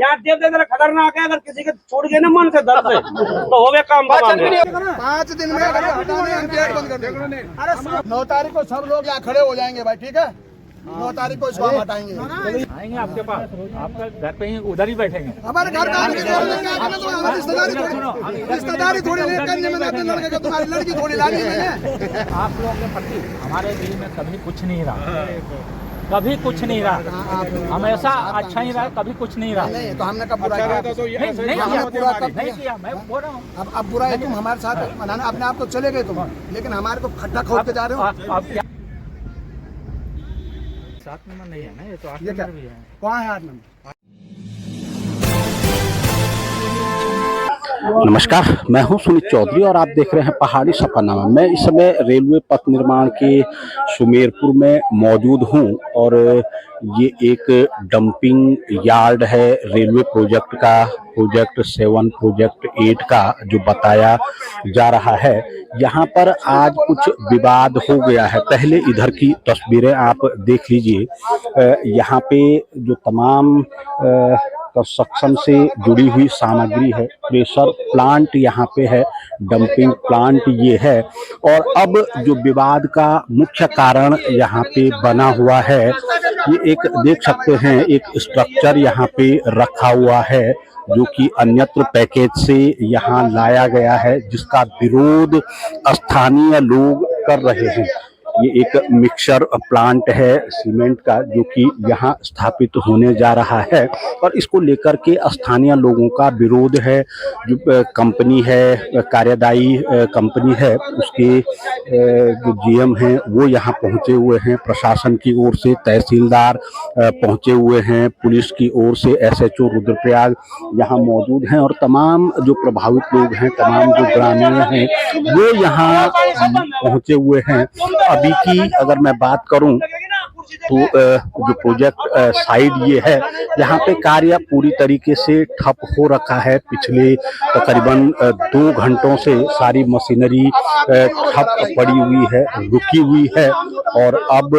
यहाँ देव देव खतरनाक है। अगर किसी के छूट गए ना मन से दर्द से तो हो गया काम। 5 दिन में अगर हटाने हम गेट बंद कर देंगे। 9 तारीख को सब लोग यहाँ खड़े हो जाएंगे भाई, ठीक है। 9 तारीख को इसको हम हटाएंगे। आएंगे आपके पास, आपका घर पे ही उधर ही बैठेंगे। हमारे घर का रिश्तेदारी थोड़ी नहीं करनी, मैंने अपने लड़के को, तुम्हारी लड़की थोड़ी लानी मैंने। आप लोगों के प्रति हमारे दिल में कभी कुछ नहीं रहा, कभी कुछ नहीं रहा, हमेशा अच्छा ही रहा, कभी कुछ नहीं रहा। नहीं तो हमने कब बुरा किया? नहीं किया, मैं बोल रहा हूँ। अब बुरा है तुम हमारे साथ मनाना, अपने आप तो चले गए तुम, लेकिन हमारे को खड्डा खोद के जा रहे हो। आप क्या 7 नंबर नहीं है ना, ये तो 8 नंबर भी है। कहाँ है 8 नंबर? नमस्कार, मैं हूं सुनीत चौधरी और आप देख रहे हैं पहाड़ी सफरनामा। मैं इस समय रेलवे पथ निर्माण के सुमेरपुर में मौजूद हूं और ये एक डंपिंग यार्ड है रेलवे प्रोजेक्ट का, प्रोजेक्ट 7, प्रोजेक्ट 8 का जो बताया जा रहा है। यहाँ पर आज कुछ विवाद हो गया है। पहले इधर की तस्वीरें आप देख लीजिए। यहाँ पे जो तमाम कंस्ट्रक्शन से जुड़ी हुई सामग्री है, प्रेशर प्लांट यहाँ पे है, डंपिंग प्लांट ये है। और अब जो विवाद का मुख्य कारण यहाँ पे बना हुआ है, ये एक देख सकते हैं, एक स्ट्रक्चर यहाँ पे रखा हुआ है जो कि अन्यत्र पैकेज से यहाँ लाया गया है, जिसका विरोध स्थानीय लोग कर रहे हैं। ये एक मिक्सर प्लांट है सीमेंट का जो कि यहाँ स्थापित होने जा रहा है और इसको लेकर के स्थानीय लोगों का विरोध है। जो कंपनी है, कार्यदायी कंपनी है, उसके जो जीएम हैं वो यहाँ पहुँचे हुए हैं, प्रशासन की ओर से तहसीलदार पहुँचे हुए हैं, पुलिस की ओर से एसएचओ रुद्रप्रयाग यहाँ मौजूद हैं और तमाम जो प्रभावित लोग हैं, तमाम जो ग्रामीण हैं वो यहाँ पहुँचे हुए हैं। अभी की अगर मैं बात करूं तो जो प्रोजेक्ट साइड ये है, यहाँ पे कार्य पूरी तरीके से ठप हो रखा है। पिछले तकरीबन 2 घंटों से सारी मशीनरी ठप पड़ी हुई है, रुकी हुई है और अब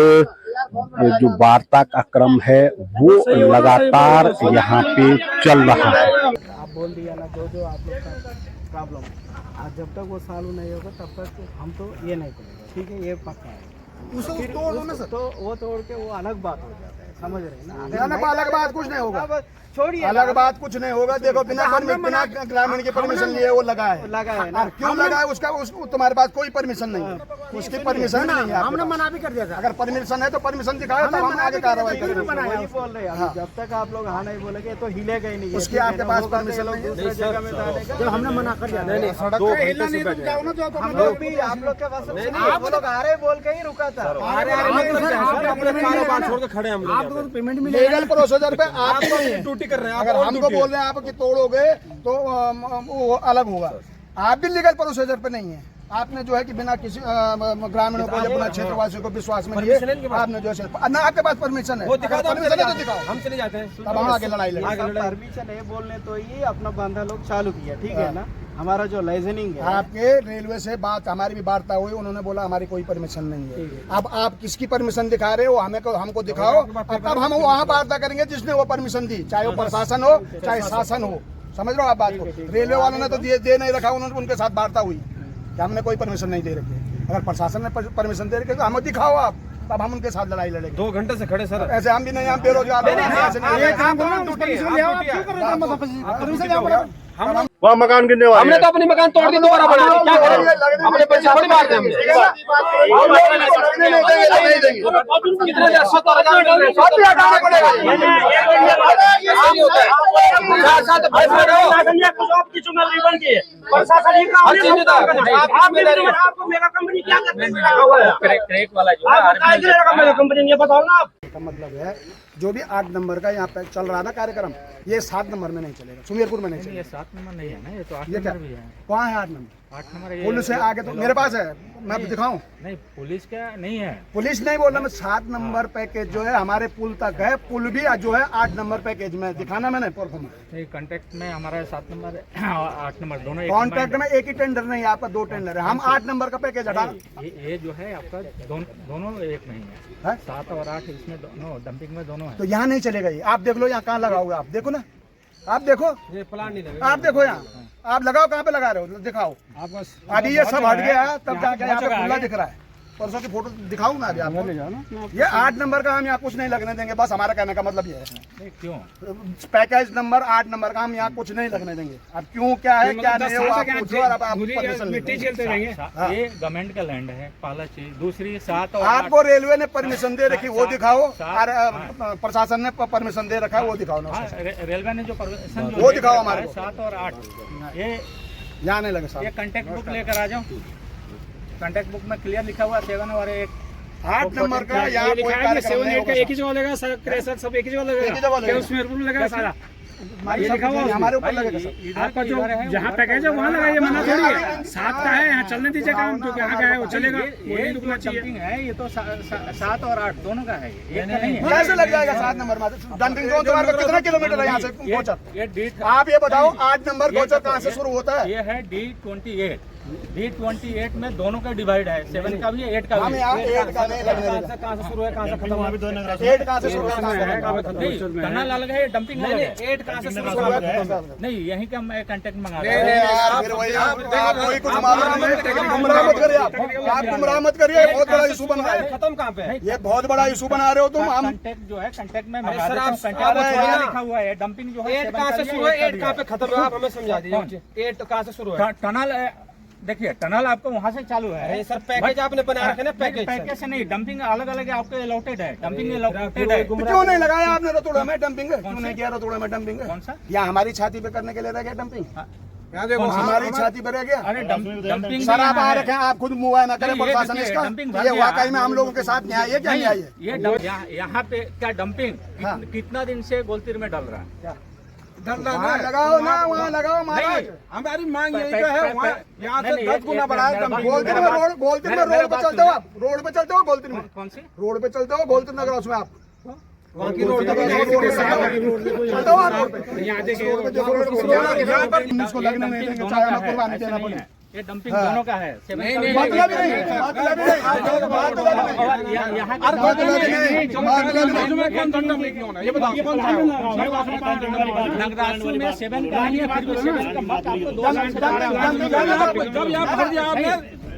जो वार्ता का क्रम है वो लगातार यहाँ पे चल रहा है। आप बोल दिया ना, जो आप लोग का प्रॉब्लम आज जब तक वो सॉल्व नहीं होगा तब तक हम तो ये नहीं करेंगे, ठीक है, ये पक्का है। उसको तोड़ दो ना सर, तो वो तोड़ के वो अलग बात हो जाता है, समझ रहे हैं ना। अलग बात कुछ नहीं होगा, छोड़िए, अलग बात कुछ नहीं होगा। देखो बिना ग्रामीण की परमिशन लिए वो लगा है ना, क्यों लगा है उसका, तुम्हारे पास कोई परमिशन नहीं है, उसकी परमिशन नहीं है। हमने मना भी कर दिया था। अगर परमिशन है तो परमिशन दिखाओ, तब हम आगे कार्रवाई करेंगे। वही बोल रहे हैं, जब तक आप लोग हाँ नहीं बोलेंगे तो हिलेगा ही नहीं। उसकी आपके पास परमिशन नहीं है, दूसरी जगह में डालेगा। जब हमने मना कर दिया, हम लोग भी आप लोग के पास आप लोग आ रहे बोल के ही रुका था। पेमेंट लीगल प्रोसीजर पे आप कर रहे हैं। अगर हमको बोल रहे हैं आप कि तोड़ोगे तो वो अलग होगा। आप भी लीगल प्रोसीजर पे नहीं है। आपने जो है कि बिना किसी ग्रामीणों को, अपना क्षेत्रवासियों को विश्वास में लिए आपने जो है ना, आपके पास परमिशन है, परमिशन है तो दिखाओ, हम चले जाते हैं, तब हम आगे लड़ाई लड़ेंगे। परमिशन है बोलने तो ये अपना बांधा लोग चालू किया, ठीक है ना। हमारा जो लाइसेंसिंग है, आपके रेलवे से बात, हमारी भी वार्ता हुई, उन्होंने बोला हमारी कोई परमिशन नहीं है। अब आप किसकी परमिशन दिखा रहे हो, हमको दिखाओ, तब हम वहाँ वार्ता करेंगे जिसने वो परमिशन दी, चाहे वो प्रशासन हो चाहे शासन हो। समझ रहे हो आप बात को? रेलवे वालों ने तो दे नहीं रखा, उन्होंने उनके साथ वार्ता हुई कि हमने कोई परमिशन नहीं दे रखी। अगर प्रशासन ने परमिशन दे रखी तो हमें दिखाओ आप, तब हम उनके साथ लड़ाई लड़ेंगे। 2 घंटे से खड़े सर, ऐसे हम भी नहीं, हम बेरोजगार वहाँ मकान गिरने वाले, हमने तो अपने मकान तोड़ दिए, दोबारा बना दिए, क्या करें? अपने पैसे थोड़ी मार दें हमने। कितने 100 हटाना पड़ेगा। आपकी जिम्मेदारी बन गई है, प्रशासन ही काम आपको मेरा कंपनी क्या करते हैं? मेरा कंपनी ये बताओ ना आप। का मतलब है जो भी 8 नंबर का यहाँ पे चल रहा है ना कार्यक्रम, ये 7 नंबर में नहीं चलेगा, सुमेरपुर में नहीं चलेगा। ये 7 नंबर नहीं है ना, ये तो 8 ये क्या नंबर भी है। कहाँ है 8 नंबर? 8 नंबर पुलिस से आगे तो मेरे पास है, मैं दिखाऊं? नहीं, पुलिस क्या नहीं है, पुलिस नहीं बोल रहा मैं, 7 नंबर पैकेज जो है हमारे पुल तक है, पुल भी जो है 8 नंबर पैकेज में दिखाना मैंने परफॉर्मेंस। कॉन्ट्रैक्ट में हमारा 7 नंबर 8 नंबर दोनों कॉन्ट्रैक्ट में एक ही टेंडर नहीं है, आपका 2 टेंडर है। हम 8 नंबर का पैकेज हटा, ये जो है आपका दोनों एक नहीं है, 7 और 8 इसमें दोनों डंपिंग में दोनों है। तो यहाँ नहीं चलेगा ये। आप देख लो यहाँ कहाँ लगा हुआ, आप देखो ना, आप देखो, ये प्लान नहीं लगा। आप देखो यहाँ, आप लगाओ, कहाँ पे लगा रहे हो दिखाओ। अभी ये सब हट गया है, तब जाके यहाँ पे खुला दिख रहा है। परसों की फोटो दिखाऊं मैं अभी आपको। ये 8 नंबर का हम यहाँ कुछ नहीं लगने देंगे, बस हमारा कहने का मतलब ये है। क्यों? पैकेज नंबर 8 नंबर का हम यहाँ कुछ नहीं लगने देंगे। अब क्यों, क्या है क्या नहीं है वो आप पूछो और आप परमिशन मिट्टी झेलते रहेंगे। ये गवर्नमेंट का लैंड है, पहला चीज। दूसरी 7 और आपको रेलवे ने परमिशन दे रखी वो दिखाओ, और प्रशासन ने परमिशन दे रखा है वो दिखाओ ना। रेलवे ने जो परमिशन वो दिखाओ हमारे को। 7 और 8 ये यहाँ नहीं लगे ये साहब। कांटेक्ट बुक लेकर आ जाओ। कांटेक्ट बुक में क्लियर लिखा हुआ 7 और 8 नंबर का यहाँ कोई कार्यक्रम नहीं होगा। एक ही जगह लगेगा सर, क्रेशर सब एक ही जगह एक ही जगह लगेगा। लगेगा, लगेगा सारा। ये लिखा हुआ हमारे ऊपर लगेगा सर। आपका जो जहाँ पैकेज है वहाँ लगाइए, मना थोड़ी है। 7 का है, यहाँ चलने दीजिए काम, जो यहाँ का है वो चलेगा। ये रुकना चाहिए है। ये तो 7 और 8 दोनों का है, ये नहीं है। कैसे लग जाएगा 7 नंबर में? डंपिंग जोन तुम्हारे को कितना किलोमीटर है यहाँ से गोचर? ये D आप ये बताओ 8 नंबर गोचर कहाँ से शुरू होता है? ये है D28। D28 में दोनों का डिवाइड है, 7 का भी है, 8 का हम भी यहाँ है। 8 का नहीं लगने देंगे। कहाँ से शुरू है, कहाँ से खत्म हुआ? 8 कहाँ से शुरू है, कहाँ से खत्म है? नहीं, टनल अलग है, डंपिंग अलग है। 8 कहाँ से शुरू हुआ? नहीं, यहीं का मैं कांटेक्ट मंगा नहीं, रहा नहीं यार, फिर वही आप कोई कुछ मालूम नहीं। गुमराह मत करिए आप गुमराह मत करिए। बहुत बड़ा इशू बन रहा है, खत्म कहाँ पे है? ये बहुत बड़ा इशू बना रहे हो तुम। हम कांटेक्ट जो है, कांटेक्ट में अरे मंगा सर, देता हूं। आप कांटेक्ट में अरे यार, लिखा हुआ है डंपिंग जो है 8 कहाँ से शुरू है, 8 कहाँ पे खत्म हुआ? आप हमें समझा दीजिए। 8 कहाँ से शुरू है? टनल देखिए, टनल आपको वहाँ से चालू है। अरे सर, पैकेज आपने बना रखे ना, पैकेज पैकेज से नहीं, डंपिंग अलग अलग है, आपके अलॉटेड है। डंपिंग अलॉटेड है। तो क्यों नहीं लगाया आपने रतोड़े में डंपिंग? क्यों नहीं किया रतोड़े में डंपिंग? कौन सा? या हमारी छाती पे करने के लिए रह गया डंपिंग? यहाँ देखो, हमारी छाती पे रह गया। अरे डंपिंग सर आप आ रखे हैं, आप खुद मुआ ना करें नहीं, ये प्रशासन देखिए, इसका। डंपिंग भर ये गया। वाकई में हम लोगों के साथ न्याय है क्या न्याय है? ये यहाँ पे क्या डंपिंग हाँ। कितना दिन से गोलतीर में डल रहा है? वहाँ लगाओ ना, वहाँ लगाओ महाराज। हमारी मांग यही तो है। वहाँ यहाँ से 10 गुना बढ़ा है डंपिंग। गोलतीर में रोड पे चलते हो आप? रोड पे चलते हो गोलतीर में? कौन सी? रोड पे चलते हो गोलतीर नगर हाउस में आप? वहाँ की रोड चलते हो आप रोड पे? यहाँ देखिए, यहाँ पर इसको लगने नहीं देंगे, चाहे हमें कुर्बानी देना पड़े। ये डंपिंग दोनों का है। मतलब ही नहीं, मतलब ही नहीं, मतलब ही नहीं। यहाँ नगरासु में 7 का नहीं है, फिर भी 7 का मत आपको 2 साल से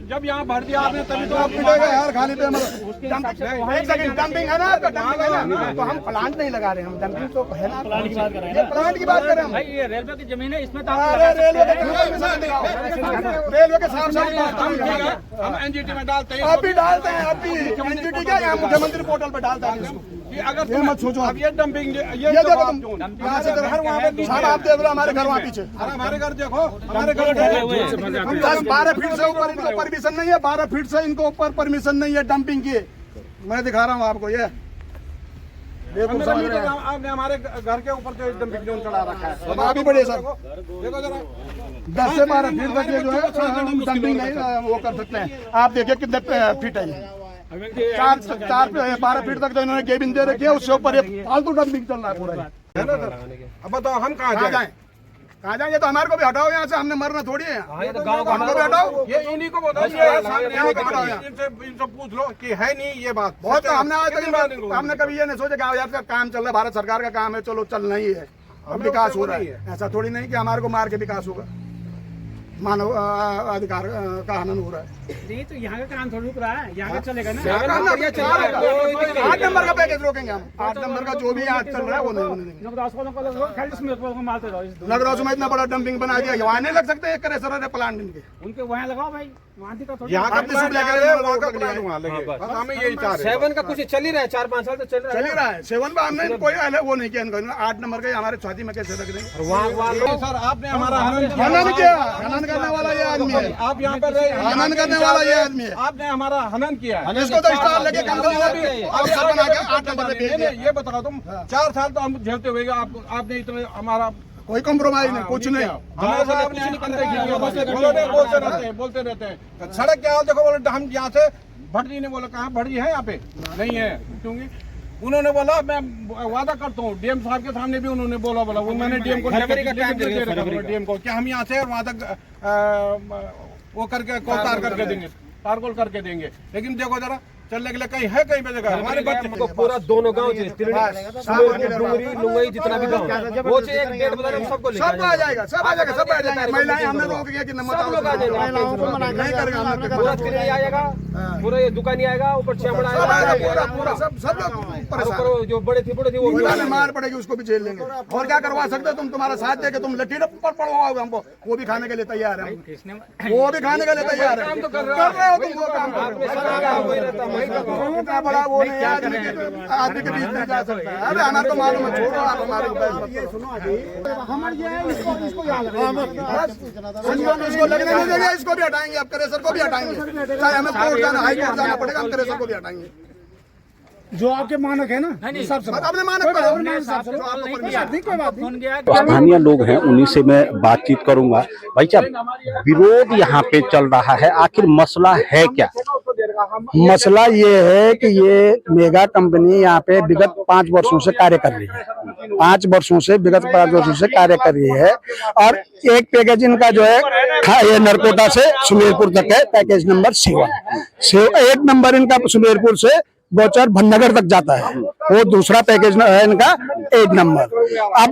जब यहाँ भर दिया आपने तभी तो आप पिटेगा यार खाली पे। एक सेकंड, डंपिंग है ना आपका? डंपिंग है ना? तो हम प्लांट नहीं लगा रहे, हम डंपिंग तो है ना। प्लांट की बात कर रहे हैं, प्लांट की बात कर रहे हैं हम। भाई ये रेलवे की जमीन है, इसमें तो आप अरे लगा रेलवे सकते के हैं। रेलवे के साथ साथ हम एनजीटी में डालते हैं। आप भी डालते हैं, आप भी एनजीटी का यहाँ मुख्यमंत्री पोर्टल पे डालता है इसको। अगर ये मत सोचो अब ये डंपिंग ये देखो तुम यहाँ से देखो, साहब आप देख लो हमारे घर वहाँ पीछे। हमारे घर देखो, हमारे घर 10-12 फीट से ऊपर इनको परमिशन नहीं है, 12 फीट से इनको ऊपर परमिशन नहीं है डंपिंग की। मैं दिखा रहा हूँ आपको ये देखो, समझ रहे हैं? आपने हमारे घर के ऊपर जो डंपिंग जोन चढ़ा रखा है। अब आप भी बढ़िए सर, देखो जरा 10 से 12 फीट तक ये जो है डंपिंग नहीं वो कर सकते हैं। आप देखिए कितने फीट है ये, 12 फीट तक जो इन्होंने केबिन दे रखी है, उससे ऊपर ये फालतू डंपिंग चल रहा है पूरा। है ना सर? अब बताओ हम कहाँ कहाँ जाएं? जाएं? कहाँ जाएंगे? तो हमारे को भी हटाओ यहाँ से, हमने मरना थोड़ी है। हमको भी हटाओ। ये इन्हीं को बताओ, इनसे पूछ लो कि है नहीं ये बात। बहुत हमने आज कितनी बार तक इनको हमने कभी ये नहीं सोचा कि यार काम चल रहा है, भारत सरकार का काम है, चलो चलना ही है, अब विकास हो रहा है। ऐसा थोड़ी नहीं कि हमारे को मार के विकास होगा, मानव अधिकार का हनन हो रहा है। नहीं तो यहाँ का काम थोड़ी रुक रहा है, यहाँ का चलेगा ना। 8 नंबर का पैकेज रोकेंगे हम। 8 नंबर का जो भी आज चल रहा है वो नहीं होने देंगे। नगरों में इतना बड़ा डंपिंग बना दिया, वहाँ नहीं लग सकते एक करे प्लांट इनके। उनके वहाँ लगाओ भाई, वहाँ का थोड़ी। यहाँ का प्लांट लगा रहे हैं, वहाँ का प्लांट वहाँ लगे। बस हमें यही चाह रहे हैं। 7 का कुछ चल ही रहा है, 4-5 साल तो चल चल ही रहा है। 7 में हमने कोई वो नहीं किया इनको। 8 नंबर का हमारे छाती में कैसे रख देंगे? सर आपने हमारा हनन किया, हनन करने वाला ये आदमी है, आप यहाँ पर रहे, हनन करने वाला ये आदमी है। आपने हमारा हनन किया है। इसको तो स्टार लगे कंपनी अफसर बना के 8 नंबर पे भेज दिया। ये बताओ तुम, 4 साल तो हम झेलते हुए आपने इतने हमारा कोई कॉम्प्रोमाइज नहीं, कुछ नहीं। हमारे साथ आपने बोलते रहते हैं। सड़क क्या हाल देखो, बोले हम यहाँ से भटजी ने बोला कहाँ भटजी है यहाँ पे नहीं है, क्योंकि उन्होंने बोला मैं वादा करता हूँ, डीएम साहब के सामने भी उन्होंने बोला वो मैंने डीएम को डीएम को क्या हम यहाँ से वादा वो करके तार करके देंगे, तारकोल करके देंगे। लेकिन देखो जरा चलने के लिए कहीं है, कहीं पे जगह हमारे बच्चे को पूरा दोनों गांव डूंगरी लुंगई जितना भी गांव वो एक डेट बता रहे सबको सब आ जाएगा, सब आ जाएगा, सब आ जाएंगे। महिलाएं हमने रोक दिया कि नमक महिलाओं को मना नहीं करेंगे, हम पूरा तिरणी आएगा, पूरा ये दुकानी आएगा, ऊपर चमड़ा आएगा, पूरा सब लोग ऊपर जो बड़े थे वो भी मार पड़ेगी, उसको भी जेल लेंगे। और क्या करवा सकते हो तुम, तुम्हारा साथ देके तुम लट्ठी पर पड़वाओगे हमको, वो भी खाने के लिए तैयार है, वो भी खाने के लिए तैयार है। कर रहे हो तुम वो काम, इतना बड़ा वो नहीं आदमी के बीच में जा सकता है। अरे हमारा तो मालूम है, छोड़ो आप हमारे इसको लगने नहीं देंगे, इसको भी हटाएंगे, अब क्रेशर को भी हटाएंगे, चाहे हमें कोर्ट जाना, हाई कोर्ट जाना पड़ेगा, हम क्रेशर को भी हटाएंगे। जो आपके मानक है ना, अपने मानक स्थानीय लोग हैं, उन्हीं से मैं बातचीत करूंगा। भाई साहब, विरोध यहाँ पे चल रहा है, आखिर मसला है क्या? मसला ये है कि ये मेगा कंपनी यहाँ पे विगत 5 वर्षों से कार्य कर रही है, 5 वर्षों से विगत 5 वर्षों से कार्य कर रही है। और एक पैकेज इनका जो है ये नरकोटा से सुमेरपुर तक है, पैकेज नंबर 7। 1 नंबर इनका सुमेरपुर से गौचर भटनगर तक जाता है, वो दूसरा पैकेज है इनका 8 नंबर। अब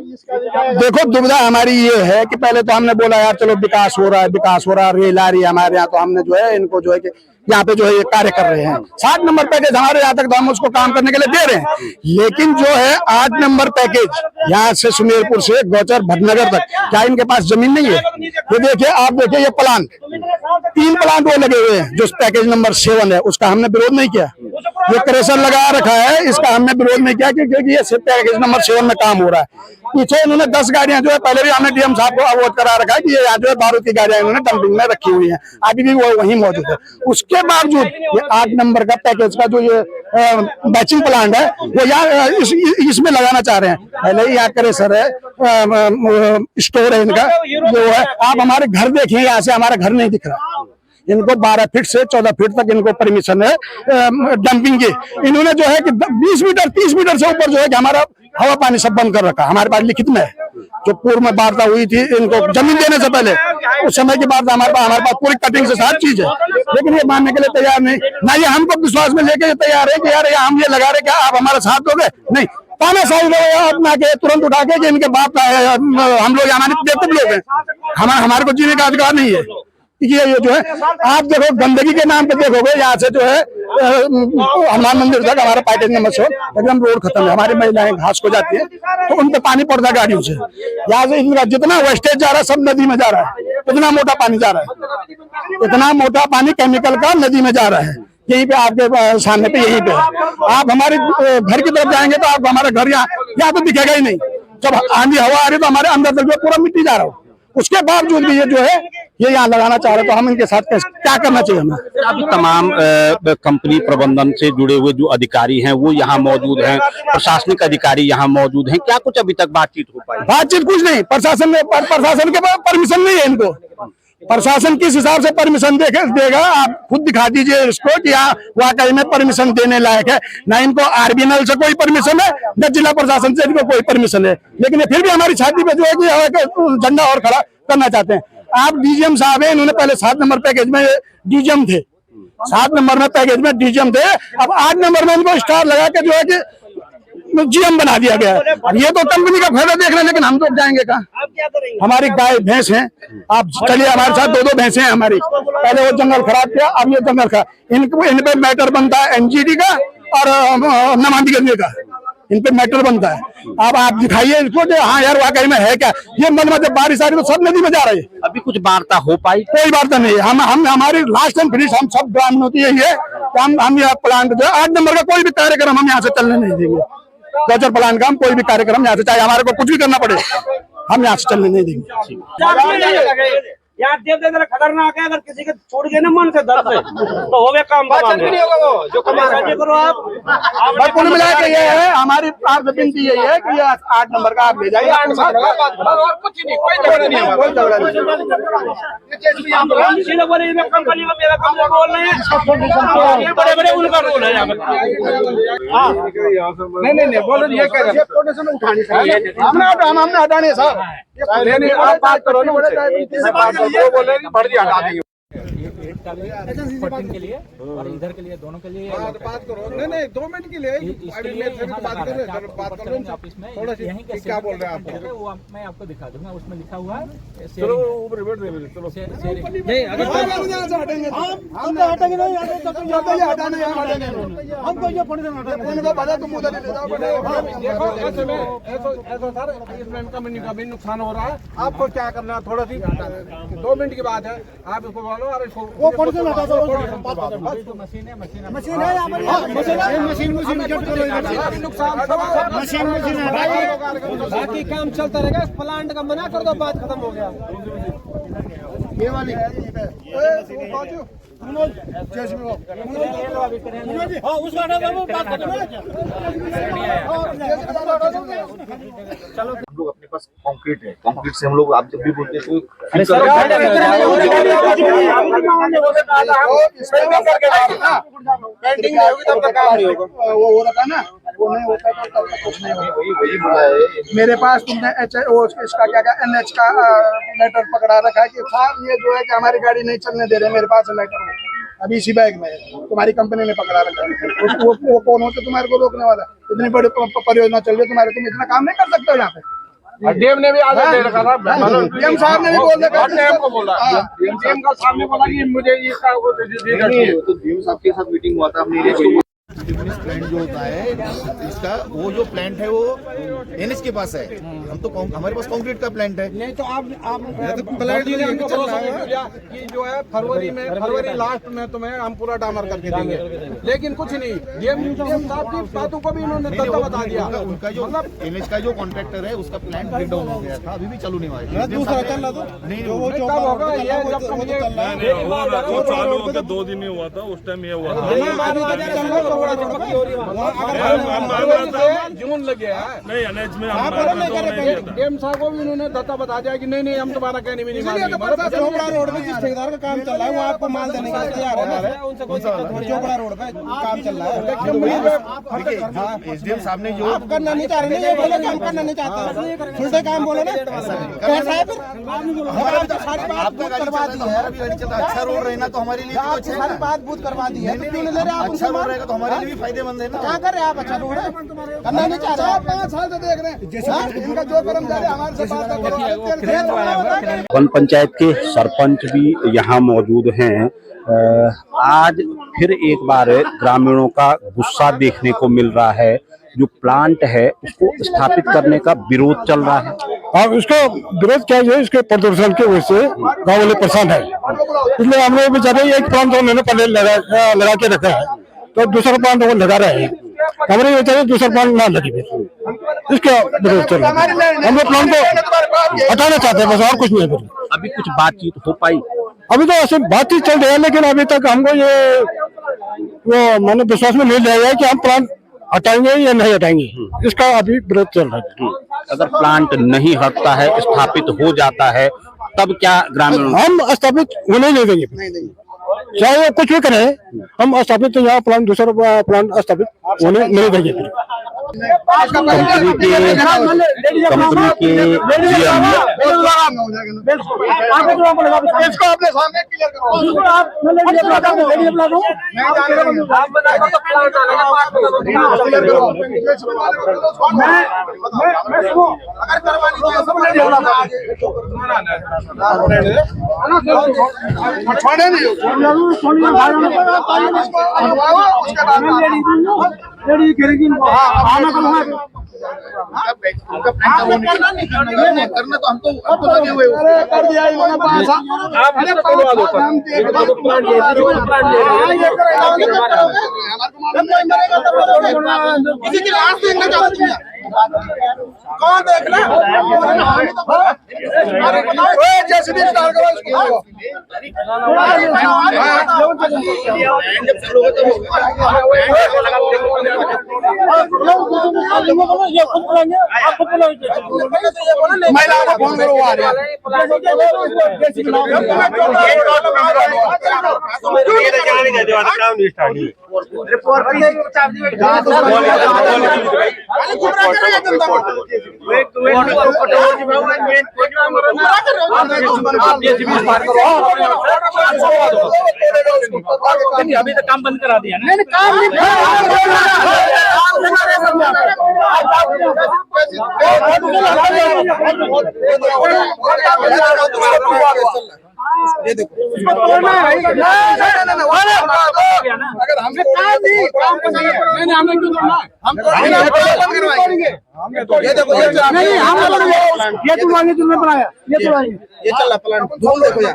देखो दुविधा हमारी ये है कि पहले तो हमने बोला यार चलो विकास हो रहा है, विकास हो रहा है, रेल आ रही है हमारे यहाँ, तो हमने जो है इनको जो है कि यहाँ पे जो है ये कार्य कर रहे हैं। 7 नंबर पैकेज हमारे यहाँ तक, तो हम उसको काम करने के लिए दे रहे हैं। लेकिन जो है 8 नंबर पैकेज यहाँ से सुमेरपुर से गौचर भटनगर तक, क्या इनके पास जमीन नहीं है? ये देखिए, आप देखिए ये प्लांट, 3 प्लांट वो लगे हुए हैं जो पैकेज नंबर 7 है, उसका हमने विरोध नहीं किया। ये क्रेशर लगा रखा है, इसका हमने विरोध नहीं किया क्योंकि ये पैकेज नंबर 7 में काम हो रहा है। पीछे इन्होंने 10 गाड़ियां जो है, पहले भी हमने डीएम साहब को अवगत करा रखा है कि ये यहाँ जो है बारूद की गाड़ियां इन्होंने डंपिंग में रखी हुई हैं, अभी भी वो वहीं मौजूद है। उसके बावजूद ये 8 नंबर का पैकेज का जो ये बैचिंग प्लांट है वो यहाँ इसमें लगाना चाह रहे हैं। पहले ही यहाँ क्रेशर है, स्टोर है इनका जो है। आप हमारे घर देखिए, यहाँ से हमारा घर नहीं दिख रहा। इनको 12 फीट से 14 फीट तक इनको परमिशन है डंपिंग की। इन्होंने जो है कि 20 मीटर 30 मीटर से ऊपर जो है कि हमारा हवा पानी सब बंद कर रखा। हमारे पास लिखित में है, जो पूर्व में वार्ता हुई थी इनको जमीन देने से पहले, उस समय की वार्ता हमारे पास पूरी कटिंग से सारी चीज है। लेकिन ये मानने के लिए तैयार नहीं, ना ये हमको विश्वास में लेके तैयार है कि यार हम ये लगा रहे, क्या आप हमारा साथ दोगे? नहीं, तानाशाही लोग अपना के तुरंत उठा के इनके बाप का है, हम लोग हमारे बेवकूफ लोग हैं, हमारे को जीने का अधिकार नहीं है। ये जो है आप देखो, गंदगी के नाम पे देखोगे यहाँ से जो है हनुमान मंदिर तक हमारा पैकेज नंबर 7 एकदम रोड खत्म है। हमारी महिलाएं घास को जाती है तो उन पे पानी पड़ता है गाड़ियों से। यहाँ से इनका जितना वेस्टेज जा रहा है सब नदी में जा रहा है, इतना मोटा पानी जा रहा है, इतना मोटा पानी केमिकल का नदी में जा रहा है। यहीं पे आपके सामने पे, यहीं पे आप हमारे घर की तरफ जाएंगे तो आपको हमारा घर यहाँ तो दिखेगा ही नहीं। जब आंधी हवा आ रही तो हमारे अंदर तक जो पूरा मिट्टी जा रहा हो, उसके बावजूद भी ये जो है ये यहाँ लगाना चाह रहे, तो हम इनके साथ क्या करना चाहिए हमें? अभी तमाम कंपनी प्रबंधन से जुड़े हुए जो अधिकारी हैं वो यहाँ मौजूद हैं, प्रशासनिक अधिकारी यहाँ मौजूद हैं, क्या कुछ अभी तक बातचीत हो पाई? बातचीत कुछ नहीं, प्रशासन के पास परमिशन नहीं है इनको। प्रशासन किस हिसाब से परमिशन देगा आप खुद दिखा दीजिए इसको कि यहाँ वाकई में परमिशन देने लायक है। ना इनको आरबीएनएल से कोई परमिशन है, न जिला प्रशासन से इनको कोई परमिशन है। लेकिन ये फिर भी हमारी छाती पे जो है कि झंडा और खड़ा करना चाहते हैं। आप डीजीएम साहब है, इन्होंने पहले 7 नंबर पैकेज में डीजीएम थे, 7 नंबर में पैकेज में डीजीएम थे, अब 8 नंबर में इनको स्टार लगा के जो है कि जीएम बना दिया गया है। अब ये तो कंपनी का फायदा देख रहे हैं, लेकिन हम तो जाएंगे कहाँ? हमारी गाय भैंस हैं, आप चलिए हमारे साथ, 2-2 भैंसे हैं हमारी। पहले वो जंगल खराब किया, अब ये जंगल खराब। इन पे मैटर बनता है एनजीटी का और नमामि गंगे का, इन पे मैटर बनता है। अब आप दिखाइए इसको कि हाँ यार वाकई में है क्या। ये मन में जब बारिश आ रही तो सब नदी में जा रही है। अभी कुछ वार्ता हो पाई? कोई वार्ता नहीं है। हम हमारी लास्ट एंड फिनिश, हम सब ग्रामीण होती है ये, हम यह प्लांट जो 8 नंबर का कोई भी कार्यक्रम हम यहाँ से चलने नहीं देंगे। गौचर प्लांट का हम कोई भी कार्यक्रम यहाँ से, चाहे हमारे को कुछ भी करना पड़े, हम यहाँ से चलने नहीं देंगे। यहाँ देव जरा खतरनाक है, अगर किसी के छोड़ गए ना मन से दर्द से तो हो गया काम। नहीं होगा वो जो करो आप कुल मिला के ये है हमारी आपसे विनती यही है कि 8 नंबर का आप ले जाइए। कुछ नहीं, कोई झगड़ा नहीं है, कोई झगड़ा नहीं। कंपनी में मेरा काम बोल रहे हैं, बड़े-बड़े उनका रोल है यहाँ पर। नहीं बोलो, ये कह रहे हैं उठानी चाहिए, हमने हटाने साहब। आप बात करो ना, वो बोले बढ़ हटा देंगे। का भी फटिंग के लिए और इधर के लिए, दोनों के लिए बात करो। नहीं 2 मिनट के लिए इसके लिए यहाँ लगा रहा है। आप ऊपर चलेंगे ऑफिस में, थोड़ा सी यहीं के क्या बोल रहे हैं आप? वो मैं आपको दिखा दूंगा, उसमें लिखा हुआ है चलो ऊपर बैठ रहे चलो। नहीं अगर हम तो हटेंगे नहीं, हटाने हमको ये फोन उनको पता तुम उधर ले जाओ। देखो ऐसे में ऐसा सर इसमें इनका भी नुकसान हो रहा है। आपको क्या करना है, थोड़ा सी 2 मिनट की बात है, आप इसको बोलो और इसको वो मशीन है, बाकी काम चलता रहेगा। प्लांट का मना कर दो, बात खत्म हो गया। ये वाली हाँ उसका बात खत्म हो गया। हम लोग अपने पास कंक्रीट है, कंक्रीट से हम लोग आप जब भी बोलते हैं तो पेंटिंग नहीं होगी तब तक काम नहीं होगा। वो हो रखा ना, वो नहीं होता तो तब तक कुछ नहीं होगा। वही बोला है। मेरे पास तुमने इसका क्या NH का लेटर पकड़ा रखा है कि साहब ये जो है कि हमारी गाड़ी नहीं चलने दे रहे, मेरे पास लेटर अभी इसी बैग में है, तुम्हारी कंपनी ने पकड़ा रखा है। वो कौन होते तुम्हारे को रोकने वाला? इतनी बड़ी परियोजना चल रही है तुम्हारे, तुम इतना काम नहीं कर सकते हो यहाँ पे। डीएम ने भी आदेश दे रखा था, डीएम साहब ने भी बोल रखा डीएम को बोला, डीएम का सामने बोला कि मुझे इसका वो तो डीएम साहब के साथ मीटिंग हुआ था हमने प्लांट जो होता है इसका, वो जो प्लांट है वो एनएच के पास है। हम तो हमारे पास कंक्रीट का प्लांट है। नहीं तो आप प्लांट जी ने हमको भरोसा नहीं दिया कि जो है फरवरी लास्ट में तुम्हें हम पूरा डामर करके देंगे, लेकिन कुछ नहीं। डीएम साहब की बातों को भी इन्होंने तत्व बता दिया। उनका जो एनएच का जो कॉन्ट्रैक्टर है उसका प्लांट ब्रेक डाउन हो गया था, अभी भी चालू नहीं हुआ है। दूसरा चल रहा था नहीं, कब होगा ये? जब चालू होकर 2 दिन ही हुआ था, उस टाइम ये हुआ था। जून लग गया है। नहीं एनएच में डीएम साहब को भी उन्होंने दत्ता बता दिया कि नहीं हम तुम्हारा कहने भी नहीं मानेंगे। चोपड़ा रोड पे जिस ठेकेदार का काम चल रहा है वो आपको माल देने के लिए तैयार है। उनसे कोई दिक्कत नहीं। चोपड़ा रोड पे काम चल रहा है। एसडीएम साहब ने जो आप करना नहीं चाह रहे, ये बोले कि हम करना नहीं चाहते, उल्टे काम बोले ना। कैसा है फिर? हमारी तो सारी बात बूथ करवा दी है। अच्छा रोड रहना तो हमारे लिए आप सारी बात बूथ करवा दी है, तो क्यों नहीं ले रहे आप? अच्छा रोड रहेगा तो हमारे लिए भी फायदेमंद है ना। क्या कर रहे हैं आप? अच्छा रोड है, करना नहीं चाह रहे। 5 साल से देख रहे हैं इनका जो कर्मचारी हमारे से बात कर रहे हैं। वन पंचायत के सरपंच भी यहाँ मौजूद हैं। आज फिर एक बार ग्रामीणों का गुस्सा देखने को मिल रहा है। जो प्लांट है उसको स्थापित करने का विरोध चल रहा है। हाँ, इसका विरोध क्या है? इसके प्रदूषण की वजह से गाँव वाले परेशान है, इसलिए हम लोग बेचारे एक प्लांट उन्होंने पहले लगा के रखा है, तो दूसरा प्लांट वो लगा रहे हैं। हमारे बेचारे दूसरा प्लांट ना लगे, इसका विरोध चल रहा है। हम लोग प्लांट को हटाना चाहते हैं, बस और कुछ नहीं है। अभी कुछ बातचीत हो पाई? अभी तो ऐसे बातचीत चल रही है, लेकिन अभी तक हमको ये वो मैंने विश्वास में नहीं लिया है कि हम प्लांट हटाएंगे या नहीं हटाएंगे, इसका अभी विरोध चल रहा है। अगर प्लांट नहीं हटता है, स्थापित हो जाता है, तब क्या ग्रामीण? हम स्थापित होने नहीं देंगे, चाहे वो कुछ भी करें, हम स्थापित यहाँ प्लांट दूसरा प्लांट स्थापित होने नहीं देंगे। कंपनी के इसको अपने सामने क्लियर करो। छोड़े नहीं करना तो हमको लगे हुए कर दिया इन्होंने। कौन देख रहा जैसे भी स्टार्ट करो इसको। महिलाओं को फोन करो, आ रही अभी तक काम बंद करा दिया ना। ये देखो अगर हमने काम नहीं हमने क्यों करना है? हम ये देखो ये तुमने बनाया ये चल रहा प्लान ढूंढ देखो यार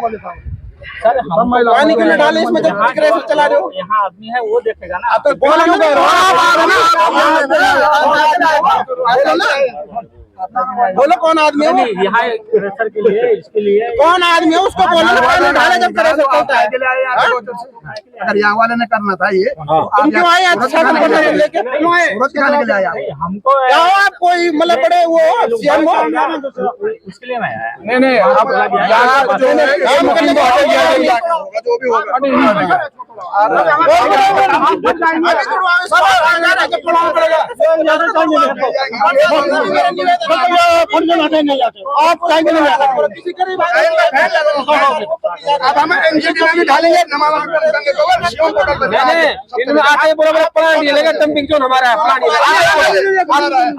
सर हम पानी क्यों नहीं डाले इसमें जब चला रहे हो? यहाँ आदमी है वो देखेगा ना। तो बोलो क्यों कह रहे हो? बोलो कौन आदमी है वो? यहाँ प्रेशर के लिए इसके लिए कौन आदमी है उसको बोलो ना, पानी डाले जब करे सकता होता है। अगर यहाँ वाले ने करना था ये तुम क्यों आए आज लेके क्यों आए? सूरत दिखाने के लिए आया हमको क्या हो आप कोई मतलब बड़े वो सीएम हो? उसके लिए मैं आया। नहीं आप यहाँ जो काम करने को जो भी होगा अब हम एनजीटी में ढालेंगे डंपिंग जोन हमारा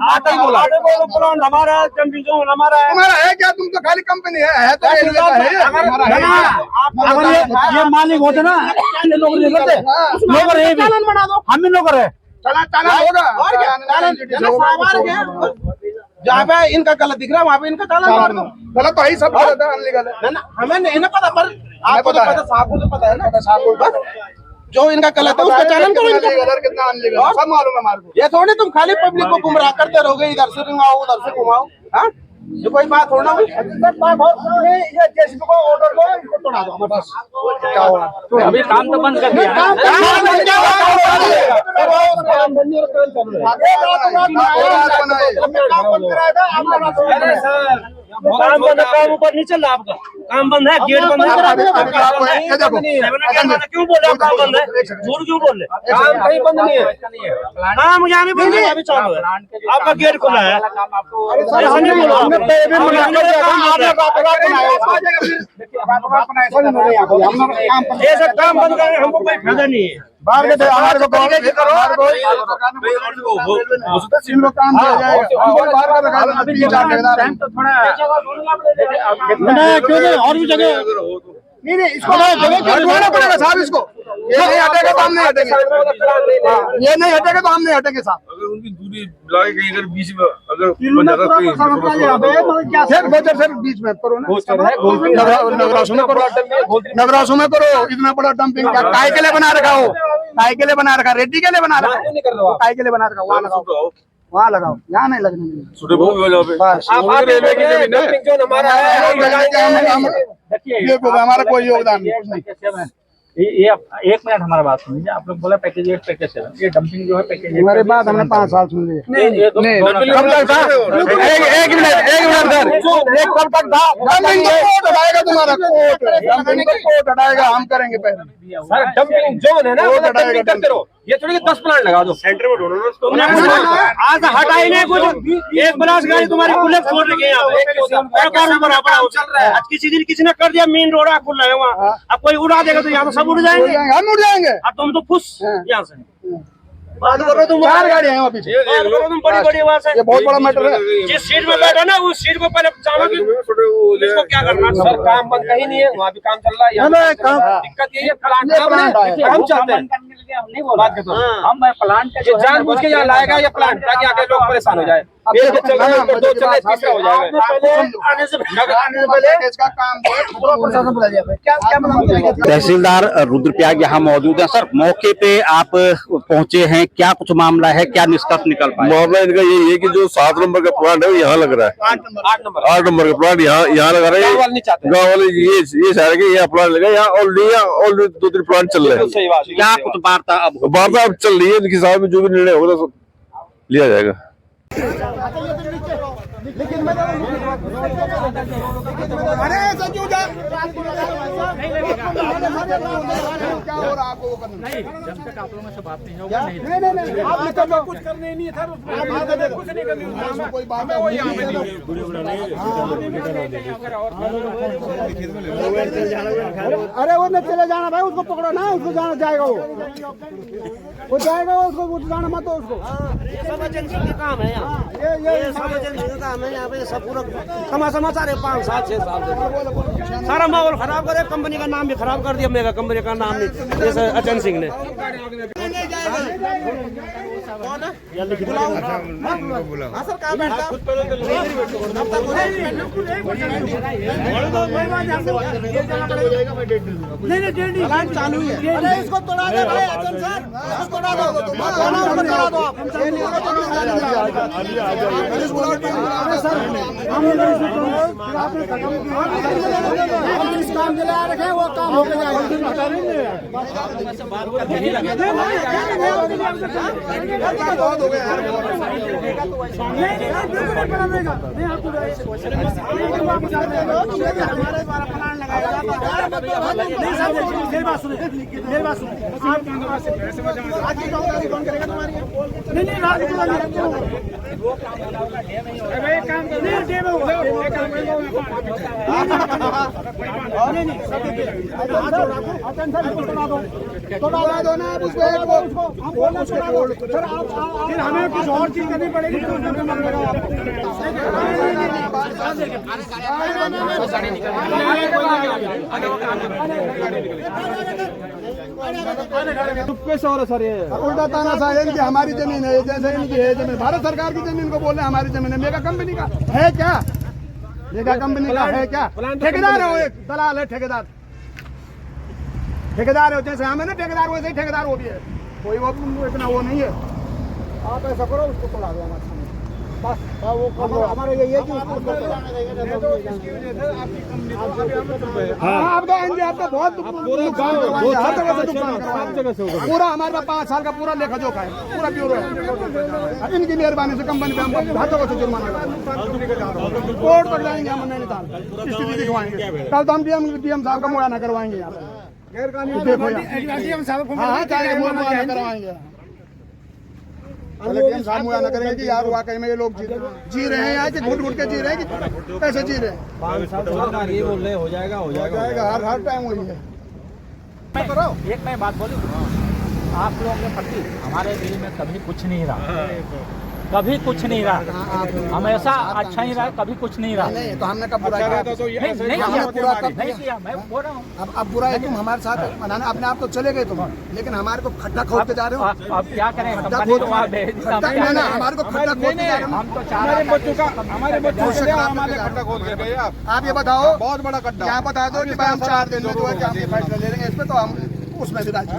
आता ही बोला हमारा डंपिंग जोन हमारा है क्या? तुम तो खाली कंपनी है तो रेलवे का है। ये मालिक होते ना ये लोग नहीं करते, लोग रहे भी हम भी लोग रहे चालान होगा और क्या चालान जहाँ पे इनका गलत दिख रहा है वहाँ पे इनका चालान मार दो। गलत तो ही सब गलत है, अनलीगल है ना हमें नहीं ना पता, पर आपको तो पता, साहब को तो पता है ना। जो इनका गलत है उसका चालान करो। अनलीगल कितना अनलीगल सब मालूम है हमारे को। ये थोड़ी तुम खाली पब्लिक को गुमराह करते रहोगे, इधर से घुमाओ उधर से घुमाओ। हाँ ये कोई बात थोड़ा हुई। ऑर्डर दो इसको तोड़ा दो हमारे पास क्या होगा? अभी काम तो बंद कर दिया। काम बंद, काम ऊपर नहीं चल रहा आपका, काम बंद है, गेट बंद है। क्यों बोल रहे हो काम बंद है? झूठ क्यों बोल रहे? काम कहीं बंद नहीं है, काम यहाँ नहीं बंद है, अभी चालू है। आपका गेट खुला है, ऐसा नहीं बोलो। ये सब काम बंद करके हमको कोई फायदा नहीं है। बाहर के हमारे को काम दिया जाएगा। तो थोड़ा और भी जगह नहीं इसको हटवाना पड़ेगा साहब, इसको ये नहीं हटेगा तो हम नहीं हटेंगे, ये नहीं हटेगा तो हम नहीं हटेंगे साहब। अगर उनकी दूरी लागे कहीं इधर बीच में अगर बन जाता तो सिर्फ बीच में करो ना, नगरासों में करो। इतना बड़ा डंपिंग काय के लिए बना रखा हो? काय के लिए बना रखा? रेड्डी के लिए बना रखा? काय के लिए बना रखा? वहाँ लगाओ, वहाँ लगाओ, यहाँ नहीं लगने हमारा कोई योगदान नहीं। ये एक मिनट हमारा बात सुनिए। आप लोग बोला पैकेज 8 पैकेज 7, ये डंपिंग जो है पैकेज 8 हमारी बात हमने 5 साल सुन ली। नहीं कब तक था? एक मिनट सर, एक कब तक था? डंपिंग तो कोर्ट हटाएगा तुम्हारा, डंपिंग तो कोर्ट हटाएगा, हम करेंगे पहले। सर डंपिंग जोन है ना, डंपिंग करते रहो। ये थोड़ी 10 प्लांट लगा दो सेंटर में, ढूंढो ना तुमने। आज हटा ही नहीं कुछ, एक बलास गाड़ी तुम्हारी खुले छोड़ रखी है यहाँ पे। आज किसी दिन किसी ने कर दिया, मेन रोड खुल रहा है वहाँ, अब कोई उड़ा देगा तो यहाँ तो सब उड़ जाएंगे, हम उड़ जाएंगे। अब तुम तो खुश यहाँ से बात करो तुम, 4 गाड़ियाँ हैं वहाँ पीछे, तुम बड़ी बड़ी आवाज है। ये बहुत बड़ा मैटर है। जिस सीट में बैठो ना उस सीट को पहले जानो कि इसको क्या करना। सर काम बंद कहीं नहीं है, वहाँ भी काम चल रहा है। यहाँ दिक्कत यही है, प्लांट हम चाहते हैं नहीं बोला, हम प्लांट का जानबूझ के यहाँ लाएगा ये प्लांट, ताकि आगे लोग परेशान हो जाए। एक चल रहा है, दो चल रहा है, तीसरा हो जाएगा। आने से पहले इसका काम पूरा प्रशासन बुला दिया। क्या तहसीलदार रुद्रप्रयाग यहाँ मौजूद है। सर मौके पे आप पहुंचे हैं, क्या कुछ मामला है, क्या निष्कर्ष निकल पाया? मामला इनका यही है कि जो 7 नंबर का प्लांट है वो यहाँ लग रहा है, 8 नंबर का प्लांट यहाँ लगा रहे हैं। गाँव वाले ये चाह रहे कि यहाँ प्लांट लगा, यहाँ ऑलरेडी 2-3 प्लांट चल रहे हैं। क्या कुछ वार्ता अब चल रही है, इनके साथ में जो भी निर्णय होगा सब लिया जाएगा। लेकिन अरे ऐसा क्यों जा क्या हो रहा आपको वो करना नहीं, जब तक आप लोगों से बात नहीं होगा नहीं नहीं आप निकल लो कुछ करने नहीं था कुछ नहीं करनी कोई बात अरे वो न चले जाना भाई उसको पकड़ो ना उसको जाना जाएगा वो जाएगा उसको जाना मत दो उसको सब एजेंसी का काम है यहाँ ये सब एजेंसी का काम है यहाँ पे सब पूरा समाचार है 5 साल 6 साल से सारा माहौल खराब करे कंपनी का नाम भी खराब कर दिया मेगा कंपनी का नाम नहीं इस अचन सिंह ने नहीं चालू है अरे इसको तोड़ा दो भाई अचन सर इसको तोड़ा दो जिस काम के लिए रखे वो काम हो जाएगा मेरी बात सुनिए तोड़ा दो ना फिर हमें कुछ और चीज करनी पड़ेगी सर ये उल्टा ताना सा है इनकी हमारी जमीन है जैसे इनकी है जमीन भारत सरकार की जमीन को बोल रहे हैं हमारी जमीन है मेगा कंपनी का है क्या मेगा कंपनी का है क्या ठेकेदार है वो एक दलाल है ठेकेदार है जैसे हम है ना ठेकेदार वैसे ही ठेकेदार वो भी है कोई वो इतना वो नहीं है आप ऐसा करो उसको तोड़ा दो हमारे सामने बस वो हमारा यही है कि आपका आपका बहुत पूरा हमारे पास 5 साल का पूरा लेखा जोखा है पूरा ब्यूरो है इनकी मेहरबानी से कंपनी पे हम हर जगह से जुर्माना कोर्ट तक जाएंगे हम नैनीताल स्थिति दिखवाएंगे कल तो हम डीएम साहब का मुआयना करवाएंगे यहाँ करवाएंगे साहब मुआयना करेंगे कि यार वाकई में ये लोग जी रहे हैं यहाँ कि घुट घुट के जी रहे हैं कि कैसे जी रहे हैं 5 साल ये बोल रहे हो जाएगा हर टाइम वही है एक मैं बात बोलूं आप लोगों के प्रति हमारे दिल में कभी कुछ नहीं रहा कभी कुछ नहीं रहा हमेशा अच्छा ही रहा कभी कुछ नहीं रहा नहीं तो हमने कब बुरा किया नहीं किया मैं बोल रहा हूँ अब बुरा है तुम हमारे साथ मनाने अपने आप तो चले गए तुम लेकिन हमारे को खड्डा खोदते जा रहे हो अब क्या करें हमारे को खड्डा खोदते जा रहे हो हम तो हमारे बच्चों आप ये बताओ बहुत बड़ा गड्ढा यहाँ बता दो कि भाई हम 4 दिन में जो है कि हम ये फैसला ले लेंगे इस पे तो हम उसमें से राजी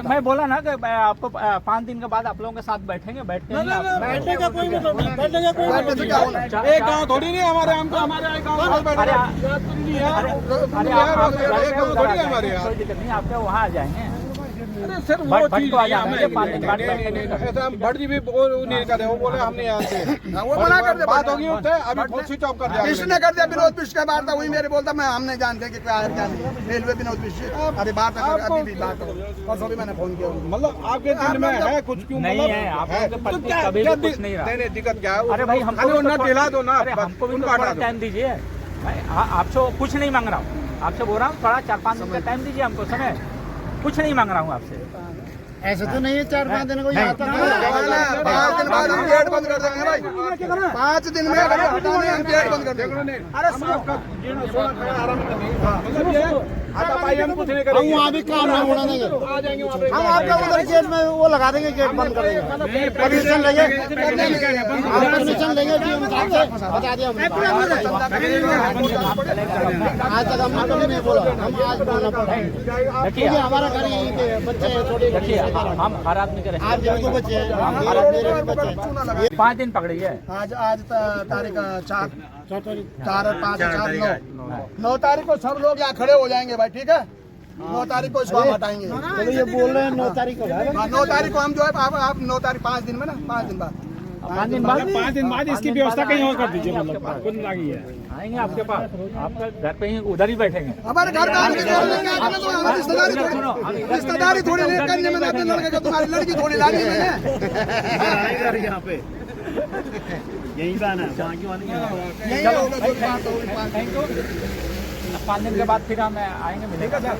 मैं बोला ना कि आपको 5 दिन के बाद आप लोगों के साथ बैठेंगे बैठते हैं बैठने का कोई मतलब नहीं बैठने का कोई बैठने से क्या होना एक गांव थोड़ी नहीं हमारे हम तो हमारे गांव कोई दिक्कत नहीं आपके वहाँ आ जाएंगे अरे सर वो चीज भट्टी भी नहीं करे वो बोले हम नहीं आते वो मना कर दे बात होगी उससे अभी फोन स्विच ऑफ कर दिया किसने कर दिया विनोद बिष्ट का बात था वही मेरे बोलता मैं हम नहीं जानते कि क्या है क्या नहीं रेलवे विनोद बिष्ट अभी बात अभी भी बात परसों भी मैंने फोन किया मतलब आपके दिल में है कुछ क्यों नहीं है आपको कभी भी कुछ नहीं रहा दिक्कत क्या है अरे भाई हमको दिला दो ना हमको भी थोड़ा टाइम दीजिए आपसे कुछ नहीं मांग रहा हूँ आपसे बोल रहा हूँ थोड़ा 4-5 दिन का टाइम दीजिए हमको समय कुछ नहीं मांग रहा हूँ आपसे ऐसे तो नहीं है 4-5 दिन को यहाँ तक 5 दिन बाद हम गेट बंद कर देंगे भाई 5 दिन में अगर हटाने हम गेट बंद कर देंगे अरे हम कुछ नहीं करेंगे वहाँ भी काम नहीं होना देंगे हम आपका उधर गेट में वो लगा देंगे गेट बंद कर देंगे परमिशन लेंगे डीएम साहब से बता दिया आज तक हमने कभी नहीं बोला हम आज बोलना पड़ा देखिए हमारा घर यहीं पे बच्चे छोटे देखिए हम हर आदमी के आप जो तो बच्चे हैं हम मेरे भी बच्चे हैं 5 दिन पकड़ी है आज तारीख 4 और 5 4 9 तारीख को सब लोग यहाँ खड़े हो जाएंगे भाई ठीक है 9 तारीख को इसको हम हटाएंगे चलो ये बोल रहे हैं 9 तारीख को 9 तारीख को हम जो है आप 9 तारीख 5 दिन में ना 5 दिन बाद 5 दिन बाद 5 दिन बाद इसकी व्यवस्था कहीं और कर दीजिए, मतलब कुछ लगी है। आएंगे आपके पास, आपका घर पे ही उधर ही बैठेंगे। हमारे घर का रिश्तेदारी थोड़ी नहीं करने में अपने लड़के को तुम्हारी लड़की थोड़ी लानी है मैंने यहाँ पे यही का ना बाकी वाली थैंक यू। 5 दिन के बाद फिर हम आएंगे, मिलेगा सर।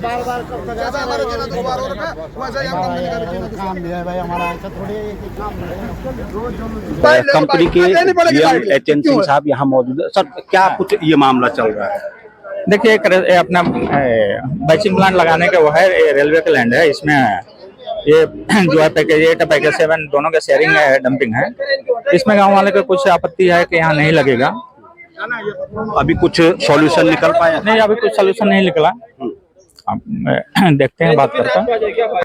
बार-बार जैसा हमारा जीना 2 बार हो रखा है वैसे ही हम कंपनी का भी जीना काम दिया है भाई हमारा, ऐसा थोड़ी काम कंपनी के GM एचएन सिंह साहब यहाँ मौजूद है। सर क्या कुछ ये मामला चल रहा है? देखिए अपना बैचिंग प्लांट लगाने का वो है, रेलवे का लैंड है। इसमें ये जो है पैकेज 8 पैकेज 7 दोनों के शेयरिंग है, डंपिंग है। इसमें गांव वाले को कुछ आपत्ति है कि यहाँ नहीं लगेगा। अभी कुछ सॉल्यूशन निकल पाया? नहीं, अभी कुछ सॉल्यूशन नहीं निकला। अब देखते हैं, बात करते हैं।